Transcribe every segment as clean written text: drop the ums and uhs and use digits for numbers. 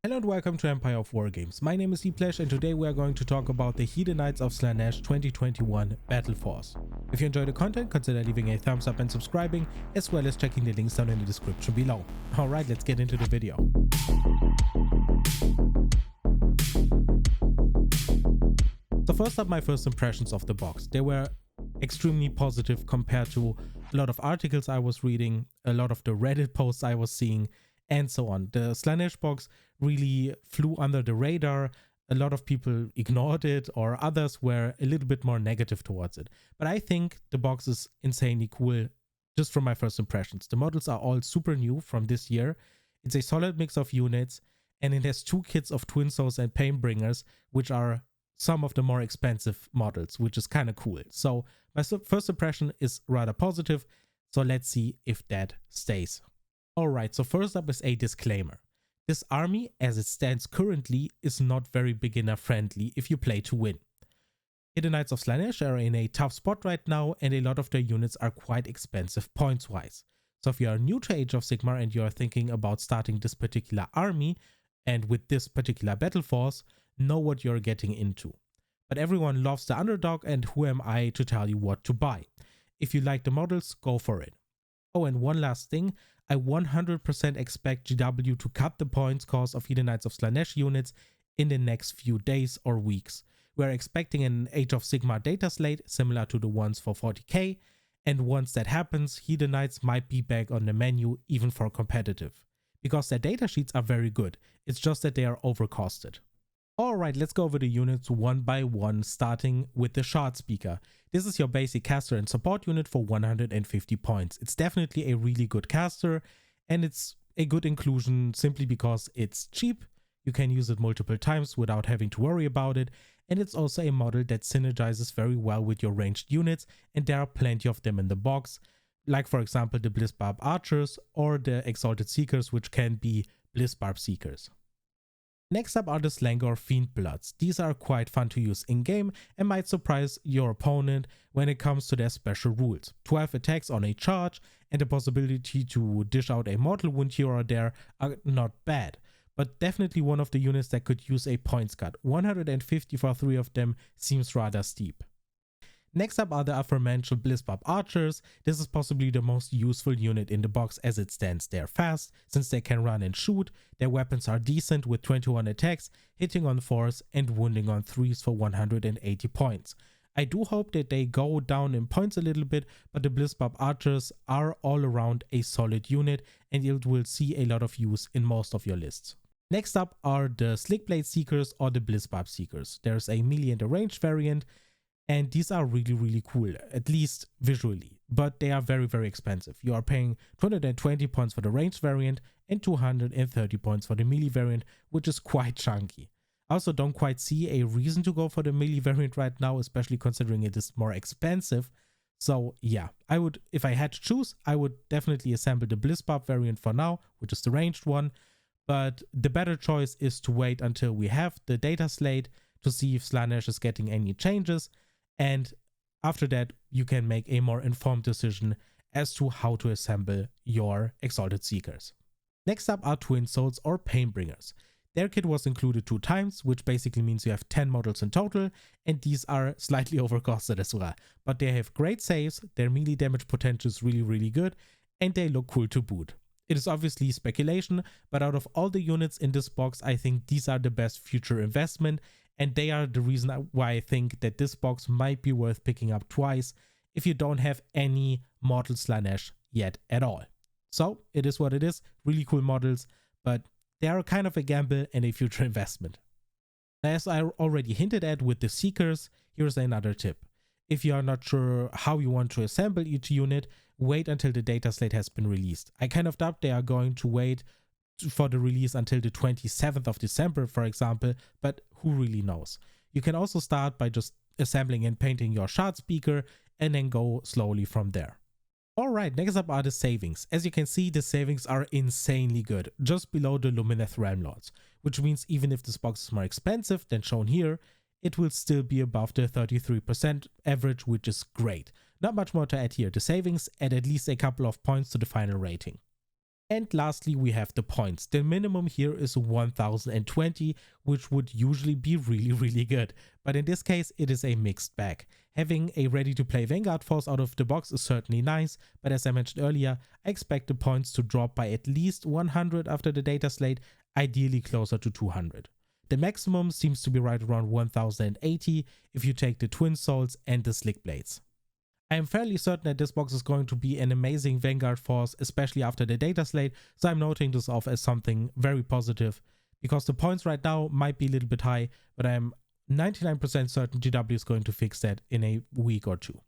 Hello and welcome to Empire of Wargames. My name is Lissblade and today we are going to talk about the Hedonites of Slaanesh 2021 Battleforce. If you enjoy the content, consider leaving a thumbs up and subscribing, as well as checking the links down in the description below. Alright, let's get into the video. So first up, my first impressions of the box. They were extremely positive compared to a lot of articles I was reading, a lot of the Reddit posts I was seeing, and so on. The Slaanesh box really flew under the radar. A lot of people ignored it, or others were a little bit more negative towards it. But I think the box is insanely cool just from my first impressions. The models are all super new from this year. It's a solid mix of units, and it has two kits of Twin Souls and Paintbringers, which are some of the more expensive models, which is kind of cool. So my first impression is rather positive. So let's see if that stays. Alright, so first up is a disclaimer. This army, as it stands currently, is not very beginner friendly if you play to win. Hedonites of Slaanesh are in a tough spot right now, and a lot of their units are quite expensive points wise. So if you are new to Age of Sigmar and you are thinking about starting this particular army, and with this particular Battleforce, know what you're getting into. But everyone loves the underdog, and who am I to tell you what to buy? If you like the models, go for it. Oh, and one last thing, I 100% expect GW to cut the points cost of Hedonites of Slaanesh units in the next few days or weeks. We're expecting an Age of Sigmar data slate similar to the ones for 40k, and once that happens, Hedonites might be back on the menu even for competitive. Because their data sheets are very good, it's just that they are overcosted. Alright, let's go over the units one by one, starting with the Shard Speaker. This is your basic caster and support unit for 150 points. It's definitely a really good caster, and it's a good inclusion simply because it's cheap, you can use it multiple times without having to worry about it, and it's also a model that synergizes very well with your ranged units, and there are plenty of them in the box, like for example the Blissblade Archers or the Exalted Seekers, which can be Blissblade Seekers. Next up are the Slang or Fiend Bloods. These are quite fun to use in-game and might surprise your opponent when it comes to their special rules. 12 attacks on a charge and the possibility to dish out a mortal wound here or there are not bad, but definitely one of the units that could use a points cut. 150 for 3 of them seems rather steep. Next up are the aforementioned Blissblade Archers. This is possibly the most useful unit in the box as it stands. They're fast, since they can run and shoot. Their weapons are decent with 21 attacks, hitting on 4s and wounding on 3s for 180 points. I do hope that they go down in points a little bit, but the Blissblade Archers are all around a solid unit, and you will see a lot of use in most of your lists. Next up are the Lissblade Seekers or the Blissblade Seekers. There's a melee and a ranged variant, and these are really cool, at least visually, but they are very expensive. You are paying 220 points for the ranged variant and 230 points for the melee variant, which is quite chunky. I also don't quite see a reason to go for the melee variant right now, especially considering it is more expensive. So yeah, if I had to choose, I would definitely assemble the Blissblade variant for now, which is the ranged one, but the better choice is to wait until we have the data slate to see if Slaanesh is getting any changes. And after that, you can make a more informed decision as to how to assemble your Exalted Seekers. Next up are Twin Souls or Paintbringers. Their kit was included 2 times, which basically means you have 10 models in total, and these are slightly overcosted as well. But they have great saves, their melee damage potential is really good, and they look cool to boot. It is obviously speculation, but out of all the units in this box, I think these are the best future investment, and they are the reason why I think that this box might be worth picking up twice if you don't have any Mortal Slaanesh yet at all. So it is what it is, really cool models, but they are kind of a gamble and a future investment. As I already hinted at with the Seekers, here's another tip. If you are not sure how you want to assemble each unit, wait until the data slate has been released. I kind of doubt they are going to wait for the release until the 27th of December, for example, but who really knows. You can also start by just assembling and painting your Shard Speaker and then go slowly from there. Alright, next up are the savings. As you can see, the savings are insanely good, just below the Lumineth Realm Lords, which means even if this box is more expensive than shown here, it will still be above the 33% average, which is great. Not much more to add here. The savings add at least a couple of points to the final rating. And lastly, we have the points. The minimum here is 1020, which would usually be really good. But in this case, it is a mixed bag. Having a ready-to-play Vanguard force out of the box is certainly nice, but as I mentioned earlier, I expect the points to drop by at least 100 after the data slate, ideally closer to 200. The maximum seems to be right around 1080 if you take the Twin Souls and the Slickblades. I am fairly certain that this box is going to be an amazing Vanguard force, especially after the data slate, so I'm noting this off as something very positive, because the points right now might be a little bit high, but I'm 99% certain GW is going to fix that in a week or two.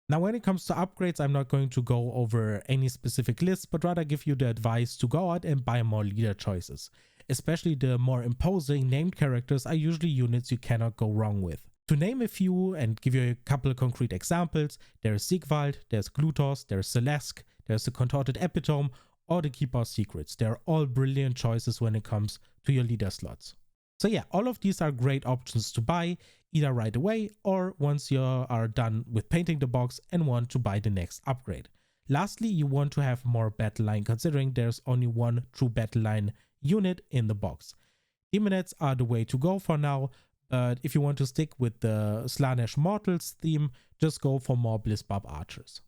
Now when it comes to upgrades, I'm not going to go over any specific lists, but rather give you the advice to go out and buy more leader choices. Especially the more imposing named characters are usually units you cannot go wrong with. To name a few and give you a couple of concrete examples, there is Sigvald, there's Glutos, there's Celeste, there's the Contorted Epitome, or the Keeper of Secrets. They're all brilliant choices when it comes to your leader slots. So yeah, all of these are great options to buy, either right away or once you are done with painting the box and want to buy the next upgrade. Lastly, you want to have more Battleline, considering there's only one true Battleline unit in the box. Demonites are the way to go for now, but if you want to stick with the Slaanesh Mortals theme, just go for more Blissblade archers.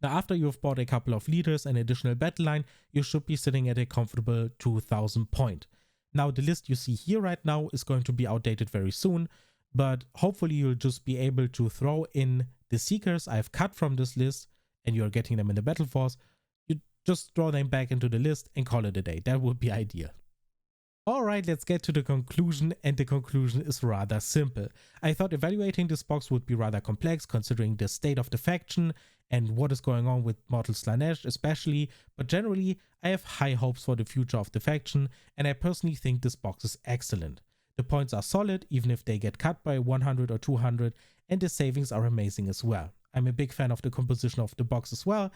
Now after you've bought a couple of leaders and additional Battleline, you should be sitting at a comfortable 2000 point. Now the list you see here right now is going to be outdated very soon, but hopefully you'll just be able to throw in the Seekers I've cut from this list and you're getting them in the Battleforce. You just throw them back into the list and call it a day. That would be ideal. Alright, let's get to the conclusion, and the conclusion is rather simple. I thought evaluating this box would be rather complex considering the state of the faction and what is going on with Mortal Slaanesh especially, but generally I have high hopes for the future of the faction and I personally think this box is excellent. The points are solid even if they get cut by 100 or 200, and the savings are amazing as well. I'm a big fan of the composition of the box as well.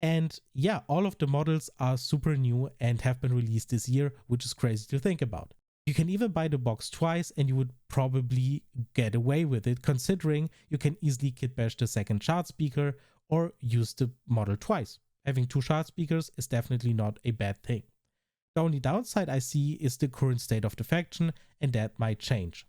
And yeah, all of the models are super new and have been released this year, which is crazy to think about. You can even buy the box twice and you would probably get away with it, considering you can easily kit bash the second shard speaker or use the model twice. Having two shard speakers is definitely not a bad thing. The only downside I see is the current state of the faction, and that might change.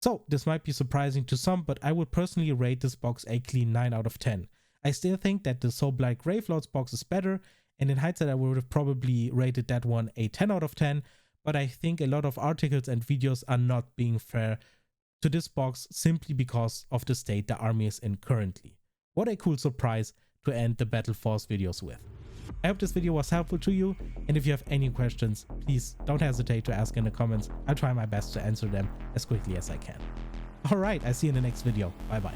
So this might be surprising to some, but I would personally rate this box a clean 9 out of 10. I still think that the Soulblight Gravelords box is better, and in hindsight I would have probably rated that one a 10 out of 10, but I think a lot of articles and videos are not being fair to this box simply because of the state the army is in currently. What a cool surprise to end the Battleforce videos with. I hope this video was helpful to you, and if you have any questions, please don't hesitate to ask in the comments. I'll try my best to answer them as quickly as I can. Alright, I see you in the next video. Bye bye.